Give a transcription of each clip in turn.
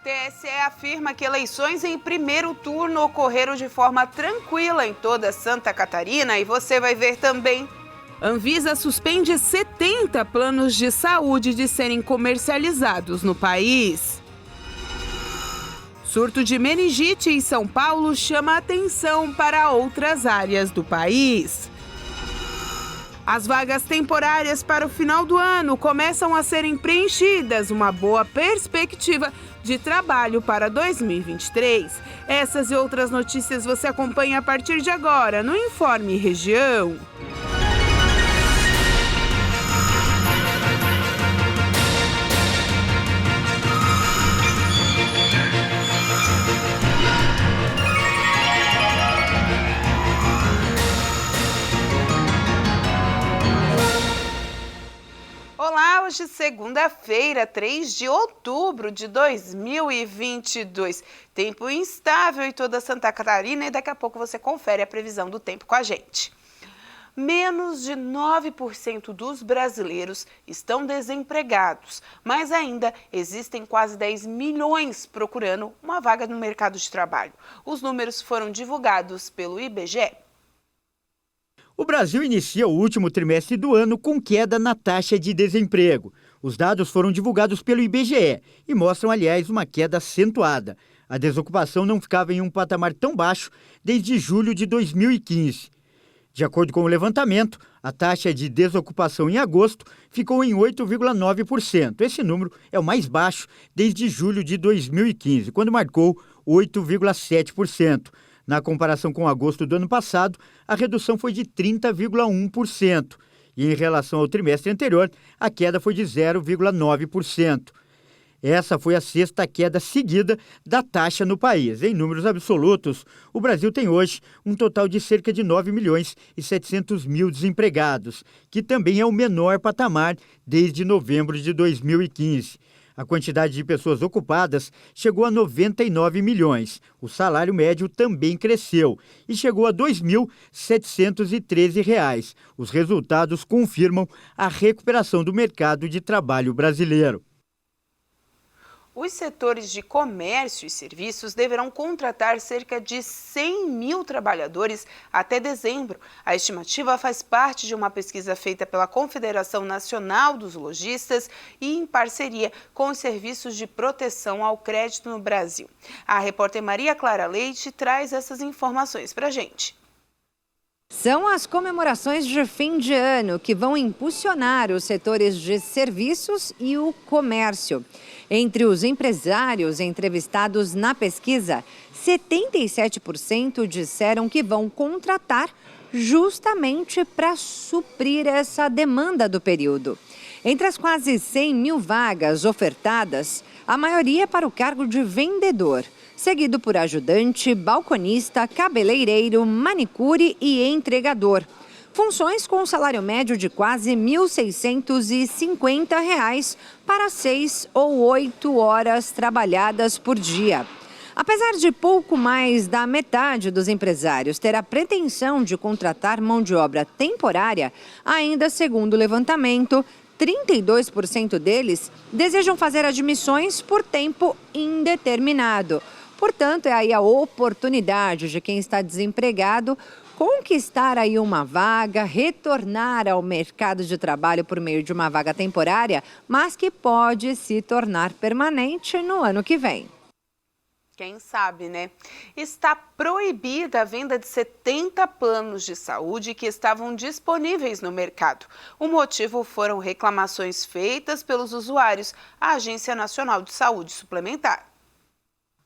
TSE afirma que eleições em primeiro turno ocorreram de forma tranquila em toda Santa Catarina e você vai ver também. Anvisa suspende 70 planos de saúde de serem comercializados no país. Surto de meningite em São Paulo chama atenção para outras áreas do país. As vagas temporárias para o final do ano começam a serem preenchidas, uma boa perspectiva de trabalho para 2023. Essas e outras notícias você acompanha a partir de agora no Informe Região. Olá, hoje segunda-feira, 3 de outubro de 2022. Tempo instável em toda Santa Catarina e daqui a pouco você confere a previsão do tempo com a gente. Menos de 9% dos brasileiros estão desempregados, mas ainda existem quase 10 milhões procurando uma vaga no mercado de trabalho. Os números foram divulgados pelo IBGE. O Brasil inicia o último trimestre do ano com queda na taxa de desemprego. Os dados foram divulgados pelo IBGE e mostram, aliás, uma queda acentuada. A desocupação não ficava em um patamar tão baixo desde julho de 2015. De acordo com o levantamento, a taxa de desocupação em agosto ficou em 8,9%. Esse número é o mais baixo desde julho de 2015, quando marcou 8,7%. Na comparação com agosto do ano passado, a redução foi de 30,1%. E em relação ao trimestre anterior, a queda foi de 0,9%. Essa foi a sexta queda seguida da taxa no país. Em números absolutos, o Brasil tem hoje um total de cerca de 9 milhões e 700 mil desempregados, que também é o menor patamar desde novembro de 2015. A quantidade de pessoas ocupadas chegou a 99 milhões. O salário médio também cresceu e chegou a R$ 2.713. Os resultados confirmam a recuperação do mercado de trabalho brasileiro. Os setores de comércio e serviços deverão contratar cerca de 100 mil trabalhadores até dezembro. A estimativa faz parte de uma pesquisa feita pela Confederação Nacional dos Lojistas e em parceria com os serviços de proteção ao crédito no Brasil. A repórter Maria Clara Leite traz essas informações para a gente. São as comemorações de fim de ano que vão impulsionar os setores de serviços e o comércio. Entre os empresários entrevistados na pesquisa, 77% disseram que vão contratar justamente para suprir essa demanda do período. Entre as quase 100 mil vagas ofertadas, a maioria é para o cargo de vendedor, seguido por ajudante, balconista, cabeleireiro, manicure e entregador. Funções com um salário médio de quase R$ 1.650 para 6 ou 8 horas trabalhadas por dia. Apesar de pouco mais da metade dos empresários ter a pretensão de contratar mão de obra temporária, ainda segundo o levantamento, 32% deles desejam fazer admissões por tempo indeterminado. Portanto, é aí a oportunidade de quem está desempregado conquistar aí uma vaga, retornar ao mercado de trabalho por meio de uma vaga temporária, mas que pode se tornar permanente no ano que vem. Quem sabe, né? Está proibida a venda de 70 planos de saúde que estavam disponíveis no mercado. O motivo foram reclamações feitas pelos usuários à Agência Nacional de Saúde Suplementar.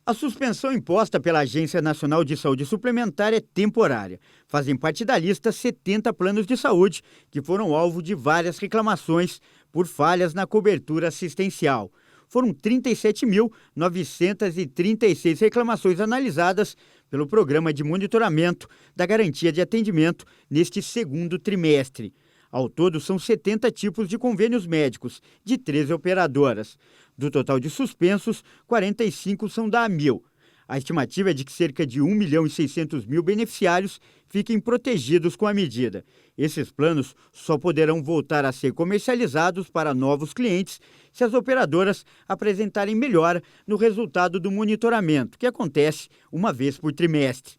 A suspensão imposta pela Agência Nacional de Saúde Suplementar é temporária. Fazem parte da lista 70 planos de saúde que foram alvo de várias reclamações por falhas na cobertura assistencial. Foram 37.936 reclamações analisadas pelo Programa de Monitoramento da Garantia de Atendimento neste segundo trimestre. Ao todo, são 70 tipos de convênios médicos, de 13 operadoras. Do total de suspensos, 45 são da Amil. A estimativa é de que cerca de 1.600.000 beneficiários fiquem protegidos com a medida. Esses planos só poderão voltar a ser comercializados para novos clientes se as operadoras apresentarem melhora no resultado do monitoramento, que acontece uma vez por trimestre.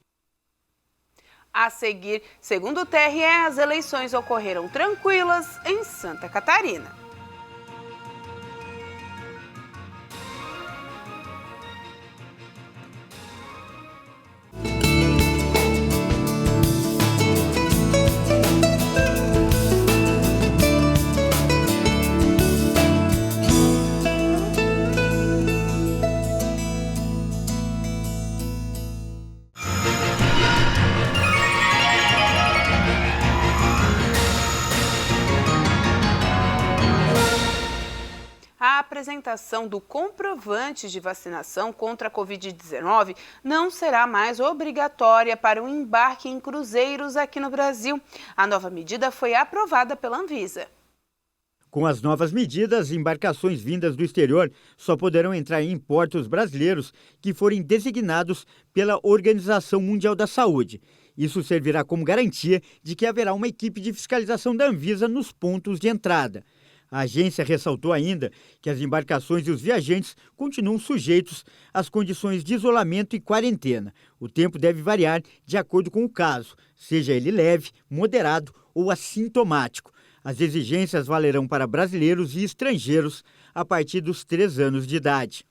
A seguir, segundo o TRE, as eleições ocorreram tranquilas em Santa Catarina. A apresentação do comprovante de vacinação contra a Covid-19 não será mais obrigatória para o embarque em cruzeiros aqui no Brasil. A nova medida foi aprovada pela Anvisa. Com as novas medidas, embarcações vindas do exterior só poderão entrar em portos brasileiros que forem designados pela Organização Mundial da Saúde. Isso servirá como garantia de que haverá uma equipe de fiscalização da Anvisa nos pontos de entrada. A agência ressaltou ainda que as embarcações e os viajantes continuam sujeitos às condições de isolamento e quarentena. O tempo deve variar de acordo com o caso, seja ele leve, moderado ou assintomático. As exigências valerão para brasileiros e estrangeiros a partir dos 3 anos de idade.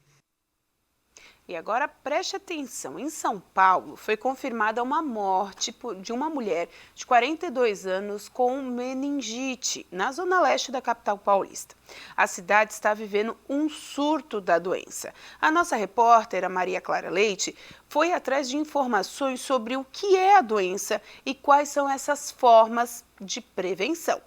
E agora preste atenção, em São Paulo foi confirmada uma morte de uma mulher de 42 anos com meningite, na zona leste da capital paulista. A cidade está vivendo um surto da doença. A nossa repórter, a Maria Clara Leite, foi atrás de informações sobre o que é a doença e quais são essas formas de prevenção.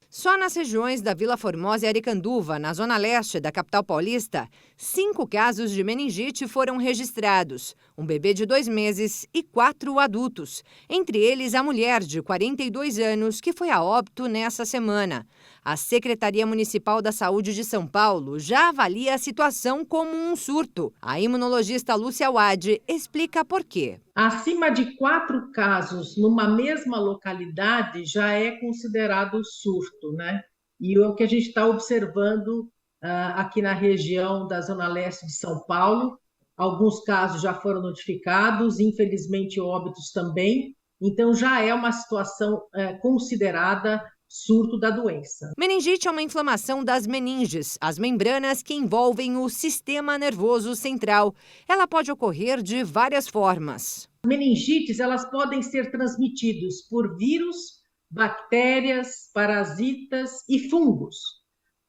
Só nas regiões da Vila Formosa e Aricanduva, na zona leste da capital paulista, 5 casos de meningite foram registrados. Um bebê de 2 meses e 4 adultos. Entre eles, a mulher de 42 anos, que foi a óbito nessa semana. A Secretaria Municipal da Saúde de São Paulo já avalia a situação como um surto. A imunologista Lúcia Wade explica por quê. Acima de 4 casos numa mesma localidade já é considerado surto, né? E o que a gente está observando aqui na região da Zona Leste de São Paulo, alguns casos já foram notificados, infelizmente óbitos também, então já é uma situação considerada surto da doença. Meningite é uma inflamação das meninges, as membranas que envolvem o sistema nervoso central. Ela pode ocorrer de várias formas. Meningites, elas podem ser transmitidas por vírus, bactérias, parasitas e fungos.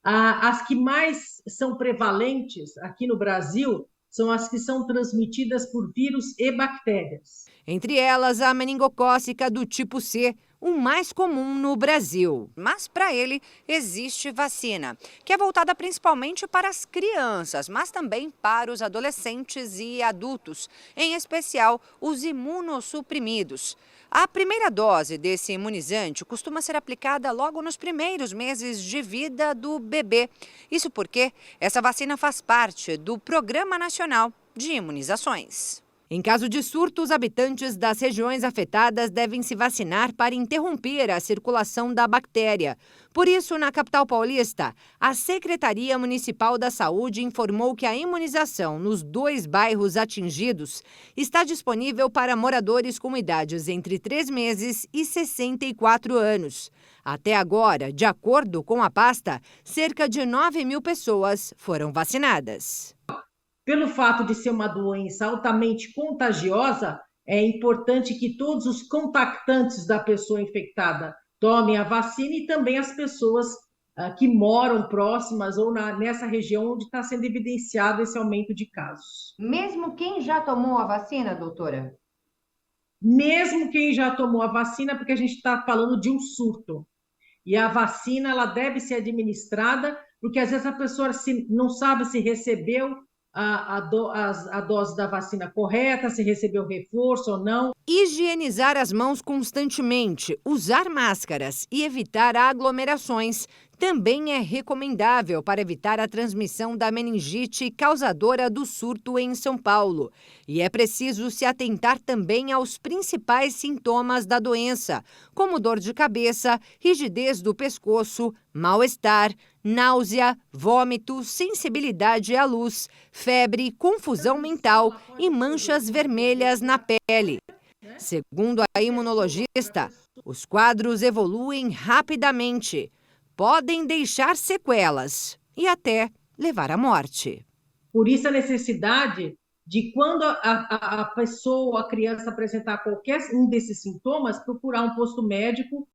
As que mais são prevalentes aqui no Brasil são as que são transmitidas por vírus e bactérias. Entre elas, a meningocócica do tipo C, o mais comum no Brasil. Mas para ele existe vacina, que é voltada principalmente para as crianças, mas também para os adolescentes e adultos, em especial os imunossuprimidos. A primeira dose desse imunizante costuma ser aplicada logo nos primeiros meses de vida do bebê. Isso porque essa vacina faz parte do Programa Nacional de Imunizações. Em caso de surto, os habitantes das regiões afetadas devem se vacinar para interromper a circulação da bactéria. Por isso, na capital paulista, a Secretaria Municipal da Saúde informou que a imunização nos 2 bairros atingidos está disponível para moradores com idades entre 3 meses e 64 anos. Até agora, de acordo com a pasta, cerca de 9.000 pessoas foram vacinadas. Pelo fato de ser uma doença altamente contagiosa, é importante que todos os contactantes da pessoa infectada tomem a vacina e também as pessoas que moram próximas ou nessa região onde está sendo evidenciado esse aumento de casos. Mesmo quem já tomou a vacina, doutora? Mesmo quem já tomou a vacina, porque a gente está falando de um surto. E a vacina ela deve ser administrada, porque às vezes a pessoa não sabe se recebeu a dose da vacina correta, se recebeu reforço ou não. Higienizar as mãos constantemente, usar máscaras e evitar aglomerações também é recomendável para evitar a transmissão da meningite causadora do surto em São Paulo. E é preciso se atentar também aos principais sintomas da doença, como dor de cabeça, rigidez do pescoço, mal-estar, náusea, vômito, sensibilidade à luz, febre, confusão mental e manchas vermelhas na pele. Segundo a imunologista, os quadros evoluem rapidamente, podem deixar sequelas e até levar à morte. Por isso a necessidade de, quando a pessoa, a criança apresentar qualquer um desses sintomas, procurar um posto médico